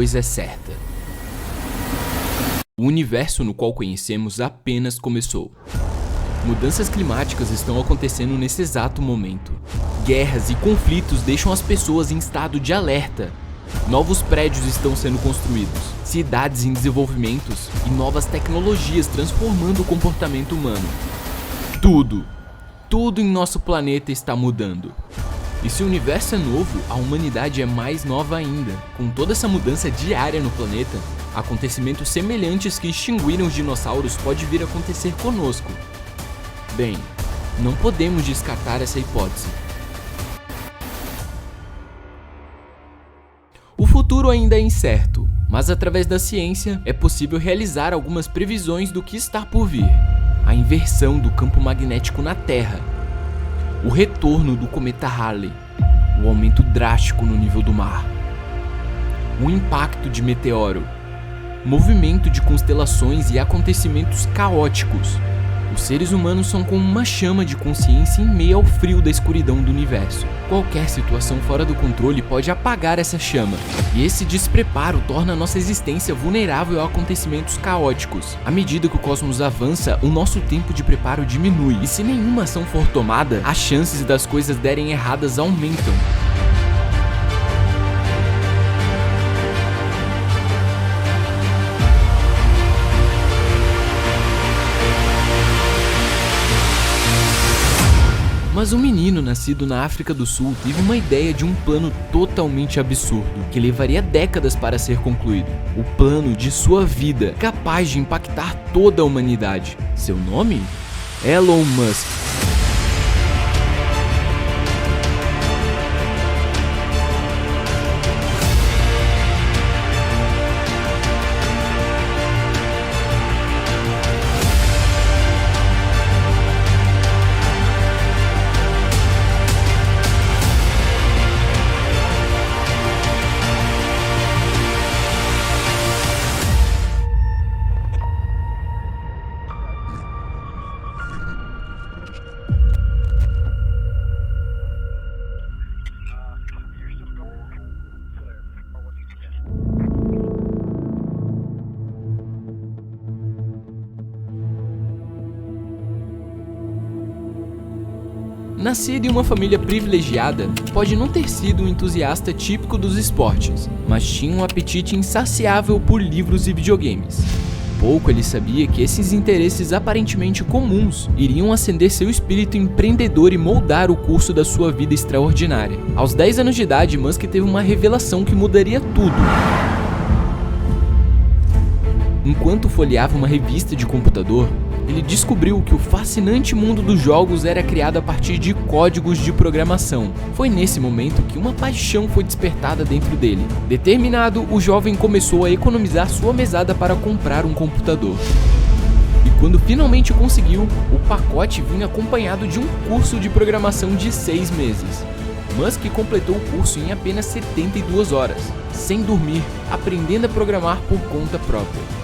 coisa é certa. O universo no qual conhecemos apenas começou. Mudanças climáticas estão acontecendo nesse exato momento. Guerras e conflitos deixam as pessoas em estado de alerta. Novos prédios estão sendo construídos, cidades em desenvolvimento e novas tecnologias transformando o comportamento humano. Tudo em nosso planeta está mudando. E se o universo é novo, a humanidade é mais nova ainda. Com toda essa mudança diária no planeta, acontecimentos semelhantes que extinguiram os dinossauros pode vir a acontecer conosco. Bem, não podemos descartar essa hipótese. O futuro ainda é incerto, mas através da ciência é possível realizar algumas previsões do que está por vir. A inversão do campo magnético na Terra, o retorno do cometa Halley, o aumento drástico no nível do mar, o impacto de meteoro, movimento de constelações e acontecimentos caóticos. Os seres humanos são como uma chama de consciência em meio ao frio da escuridão do universo. Qualquer situação fora do controle pode apagar essa chama, e esse despreparo torna a nossa existência vulnerável a acontecimentos caóticos. À medida que o cosmos avança, o nosso tempo de preparo diminui, e se nenhuma ação for tomada, as chances das coisas derem erradas aumentam. Mas um menino nascido na África do Sul teve uma ideia de um plano totalmente absurdo, que levaria décadas para ser concluído. O plano de sua vida, capaz de impactar toda a humanidade. Seu nome? Elon Musk. Nascido em uma família privilegiada, pode não ter sido um entusiasta típico dos esportes, mas tinha um apetite insaciável por livros e videogames. Pouco ele sabia que esses interesses aparentemente comuns iriam acender seu espírito empreendedor e moldar o curso da sua vida extraordinária. Aos 10 anos de idade, Musk teve uma revelação que mudaria tudo. Enquanto folheava uma revista de computador, ele descobriu que o fascinante mundo dos jogos era criado a partir de códigos de programação. Foi nesse momento que uma paixão foi despertada dentro dele. Determinado, o jovem começou a economizar sua mesada para comprar um computador. E quando finalmente conseguiu, o pacote vinha acompanhado de um curso de programação de 6 meses. Musk completou o curso em apenas 72 horas, sem dormir, aprendendo a programar por conta própria.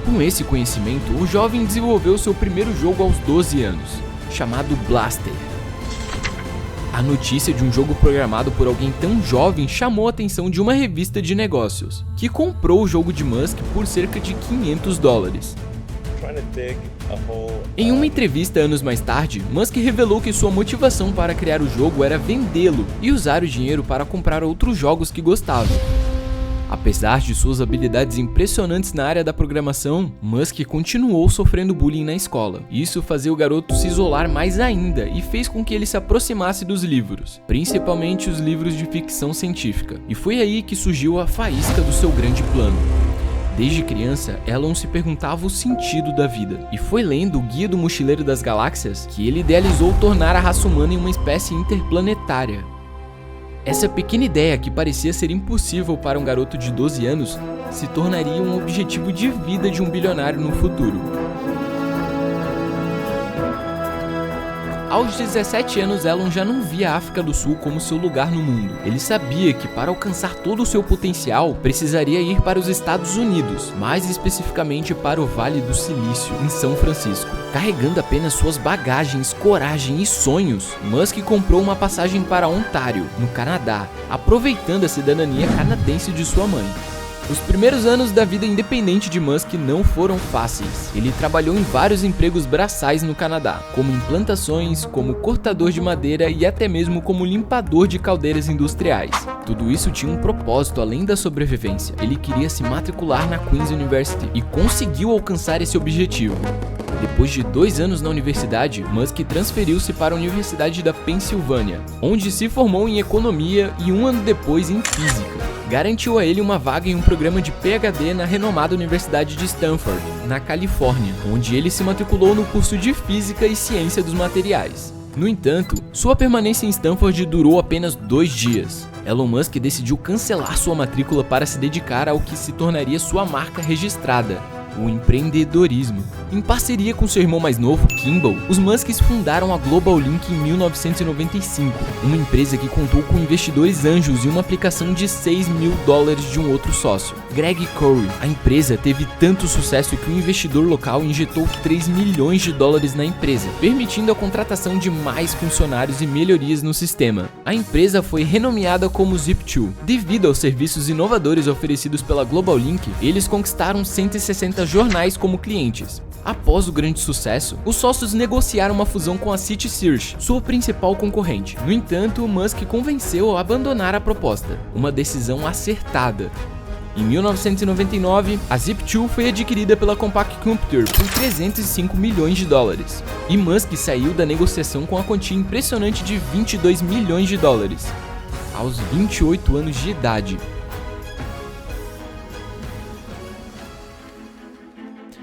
Com esse conhecimento, o jovem desenvolveu seu primeiro jogo aos 12 anos, chamado Blaster. A notícia de um jogo programado por alguém tão jovem chamou a atenção de uma revista de negócios, que comprou o jogo de Musk por cerca de $500. Em uma entrevista anos mais tarde, Musk revelou que sua motivação para criar o jogo era vendê-lo e usar o dinheiro para comprar outros jogos que gostava. Apesar de suas habilidades impressionantes na área da programação, Musk continuou sofrendo bullying na escola. Isso fazia o garoto se isolar mais ainda e fez com que ele se aproximasse dos livros, principalmente os livros de ficção científica. E foi aí que surgiu a faísca do seu grande plano. Desde criança, Elon se perguntava o sentido da vida, e foi lendo o Guia do Mochileiro das Galáxias que ele idealizou tornar a raça humana em uma espécie interplanetária. Essa pequena ideia, que parecia ser impossível para um garoto de 12 anos, se tornaria um objetivo de vida de um bilionário no futuro. Aos 17 anos, Elon já não via a África do Sul como seu lugar no mundo. Ele sabia que para alcançar todo o seu potencial, precisaria ir para os Estados Unidos, mais especificamente para o Vale do Silício, em São Francisco. Carregando apenas suas bagagens, coragem e sonhos, Musk comprou uma passagem para Ontário, no Canadá, aproveitando a cidadania canadense de sua mãe. Os primeiros anos da vida independente de Musk não foram fáceis. Ele trabalhou em vários empregos braçais no Canadá, como em plantações, como cortador de madeira e até mesmo como limpador de caldeiras industriais. Tudo isso tinha um propósito além da sobrevivência. Ele queria se matricular na Queen's University e conseguiu alcançar esse objetivo. Depois de 2 anos na universidade, Musk transferiu-se para a Universidade da Pensilvânia, onde se formou em economia e 1 ano depois em física. Garantiu a ele uma vaga em um programa de PhD na renomada Universidade de Stanford, na Califórnia, onde ele se matriculou no curso de Física e Ciência dos Materiais. No entanto, sua permanência em Stanford durou apenas 2 dias. Elon Musk decidiu cancelar sua matrícula para se dedicar ao que se tornaria sua marca registrada: o empreendedorismo. Em parceria com seu irmão mais novo, Kimball, os Musks fundaram a Global Link em 1995, uma empresa que contou com investidores anjos e uma aplicação de $6 mil de um outro sócio, Greg Curry. A empresa teve tanto sucesso que o investidor local injetou $3 milhões na empresa, permitindo a contratação de mais funcionários e melhorias no sistema. A empresa foi renomeada como Zip2. Devido aos serviços inovadores oferecidos pela Global Link, eles conquistaram 160 jornais como clientes. Após o grande sucesso, os sócios negociaram uma fusão com a City Search, sua principal concorrente. No entanto, Musk convenceu a abandonar a proposta, uma decisão acertada. Em 1999, a Zip2 foi adquirida pela Compaq Computer por $305 milhões, e Musk saiu da negociação com a quantia impressionante de $22 milhões, aos 28 anos de idade.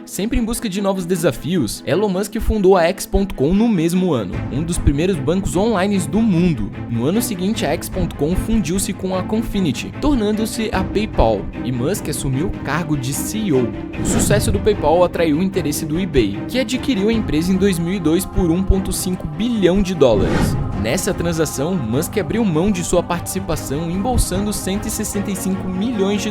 Sempre em busca de novos desafios, Elon Musk fundou a X.com no mesmo ano, um dos primeiros bancos online do mundo. No ano seguinte, a X.com fundiu-se com a Confinity, tornando-se a PayPal, e Musk assumiu o cargo de CEO. O sucesso do PayPal atraiu o interesse do eBay, que adquiriu a empresa em 2002 por $1,5 bilhão. Nessa transação, Musk abriu mão de sua participação, embolsando $165 milhões.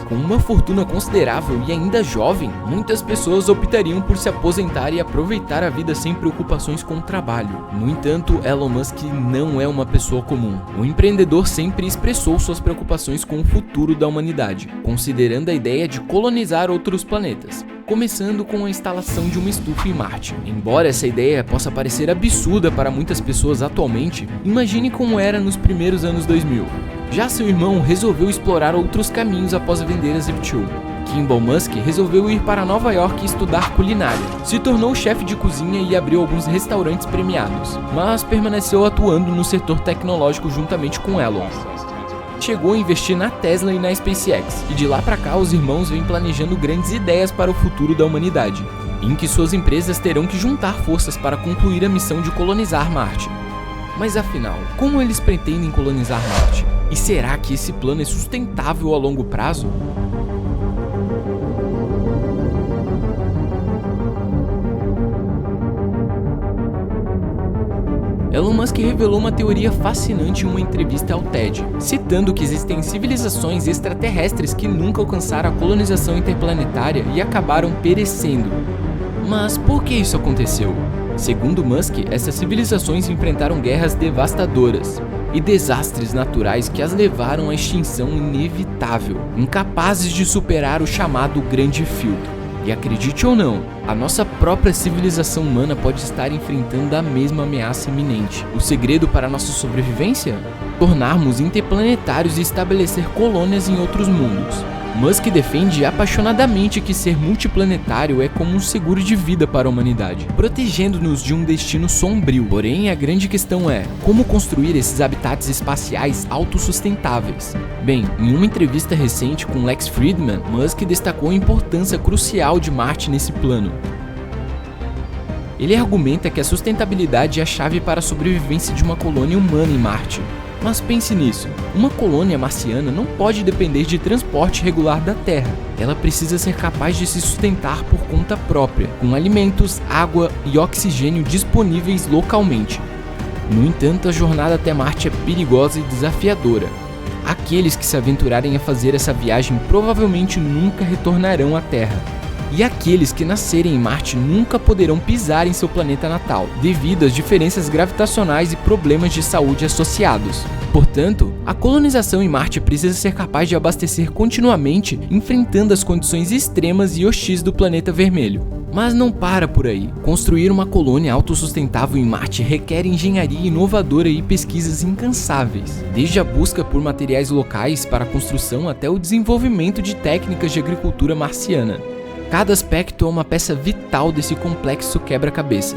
Com uma fortuna considerável e ainda jovem, muitas pessoas optariam por se aposentar e aproveitar a vida sem preocupações com o trabalho. No entanto, Elon Musk não é uma pessoa comum. O empreendedor sempre expressou suas preocupações com o futuro da humanidade, considerando a ideia de colonizar outros planetas, começando com a instalação de uma estufa em Marte. Embora essa ideia possa parecer absurda para muitas pessoas atualmente, imagine como era nos primeiros anos 2000. Já seu irmão resolveu explorar outros caminhos após vender a Zip2. Kimball Musk resolveu ir para Nova York e estudar culinária. Se tornou chefe de cozinha e abriu alguns restaurantes premiados, mas permaneceu atuando no setor tecnológico juntamente com Elon. Chegou a investir na Tesla e na SpaceX, e de lá pra cá os irmãos vêm planejando grandes ideias para o futuro da humanidade, em que suas empresas terão que juntar forças para concluir a missão de colonizar Marte. Mas afinal, como eles pretendem colonizar Marte? E será que esse plano é sustentável a longo prazo? Elon Musk revelou uma teoria fascinante em uma entrevista ao TED, citando que existem civilizações extraterrestres que nunca alcançaram a colonização interplanetária e acabaram perecendo. Mas por que isso aconteceu? Segundo Musk, essas civilizações enfrentaram guerras devastadoras e desastres naturais que as levaram à extinção inevitável, incapazes de superar o chamado Grande Filtro. E acredite ou não, a nossa própria civilização humana pode estar enfrentando a mesma ameaça iminente. O segredo para nossa sobrevivência? Tornarmos interplanetários e estabelecer colônias em outros mundos. Musk defende apaixonadamente que ser multiplanetário é como um seguro de vida para a humanidade, protegendo-nos de um destino sombrio. Porém, a grande questão é, como construir esses habitats espaciais autossustentáveis? Bem, em uma entrevista recente com Lex Fridman, Musk destacou a importância crucial de Marte nesse plano. Ele argumenta que a sustentabilidade é a chave para a sobrevivência de uma colônia humana em Marte. Mas pense nisso, uma colônia marciana não pode depender de transporte regular da Terra. Ela precisa ser capaz de se sustentar por conta própria, com alimentos, água e oxigênio disponíveis localmente. No entanto, a jornada até Marte é perigosa e desafiadora. Aqueles que se aventurarem a fazer essa viagem provavelmente nunca retornarão à Terra. E aqueles que nascerem em Marte nunca poderão pisar em seu planeta natal, devido às diferenças gravitacionais e problemas de saúde associados. Portanto, a colonização em Marte precisa ser capaz de abastecer continuamente, enfrentando as condições extremas e hostis do planeta vermelho. Mas não para por aí. Construir uma colônia autossustentável em Marte requer engenharia inovadora e pesquisas incansáveis, desde a busca por materiais locais para a construção até o desenvolvimento de técnicas de agricultura marciana. Cada aspecto é uma peça vital desse complexo quebra-cabeça.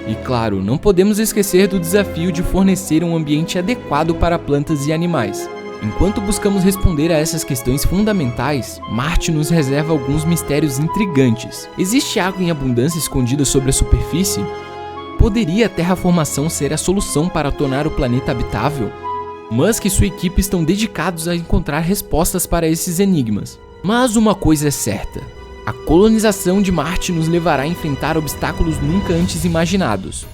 E claro, não podemos esquecer do desafio de fornecer um ambiente adequado para plantas e animais. Enquanto buscamos responder a essas questões fundamentais, Marte nos reserva alguns mistérios intrigantes. Existe água em abundância escondida sobre a superfície? Poderia a terraformação ser a solução para tornar o planeta habitável? Musk e sua equipe estão dedicados a encontrar respostas para esses enigmas. Mas uma coisa é certa: a colonização de Marte nos levará a enfrentar obstáculos nunca antes imaginados.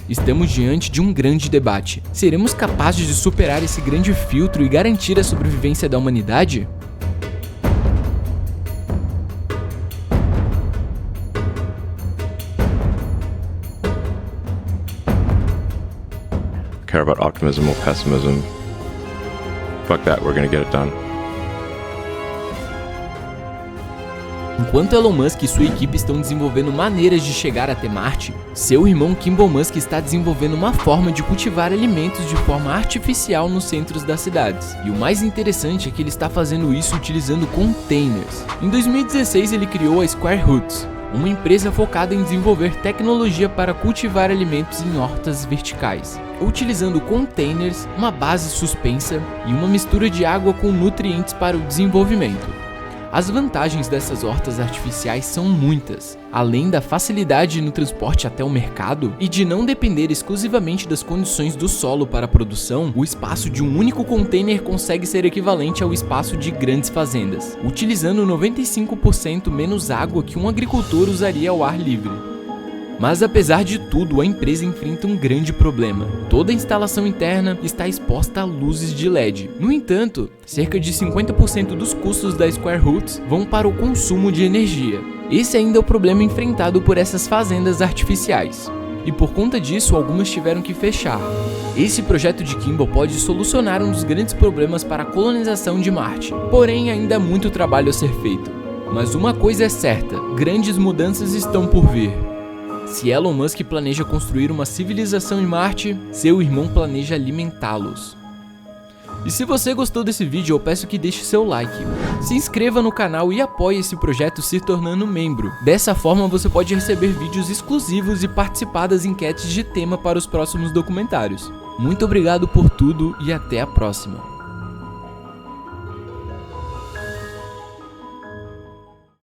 Estamos diante de um grande debate. Seremos capazes de superar esse grande filtro e garantir a sobrevivência da humanidade? Care about optimism or pessimism. Fuck that, we're gonna get it done. Enquanto Elon Musk e sua equipe estão desenvolvendo maneiras de chegar até Marte, seu irmão Kimball Musk está desenvolvendo uma forma de cultivar alimentos de forma artificial nos centros das cidades. E o mais interessante é que ele está fazendo isso utilizando containers. Em 2016 ele criou a Square Roots, uma empresa focada em desenvolver tecnologia para cultivar alimentos em hortas verticais, utilizando containers, uma base suspensa e uma mistura de água com nutrientes para o desenvolvimento. As vantagens dessas hortas artificiais são muitas, além da facilidade no transporte até o mercado e de não depender exclusivamente das condições do solo para a produção. O espaço de um único container consegue ser equivalente ao espaço de grandes fazendas, utilizando 95% menos água que um agricultor usaria ao ar livre. Mas apesar de tudo, a empresa enfrenta um grande problema. Toda a instalação interna está exposta a luzes de LED. No entanto, cerca de 50% dos custos da Square Roots vão para o consumo de energia. Esse ainda é o problema enfrentado por essas fazendas artificiais. E por conta disso, algumas tiveram que fechar. Esse projeto de Kimball pode solucionar um dos grandes problemas para a colonização de Marte. Porém, ainda há muito trabalho a ser feito. Mas uma coisa é certa: grandes mudanças estão por vir. Se Elon Musk planeja construir uma civilização em Marte, seu irmão planeja alimentá-los. E se você gostou desse vídeo, eu peço que deixe seu like, se inscreva no canal e apoie esse projeto se tornando membro. Dessa forma você pode receber vídeos exclusivos e participar das enquetes de tema para os próximos documentários. Muito obrigado por tudo e até a próxima.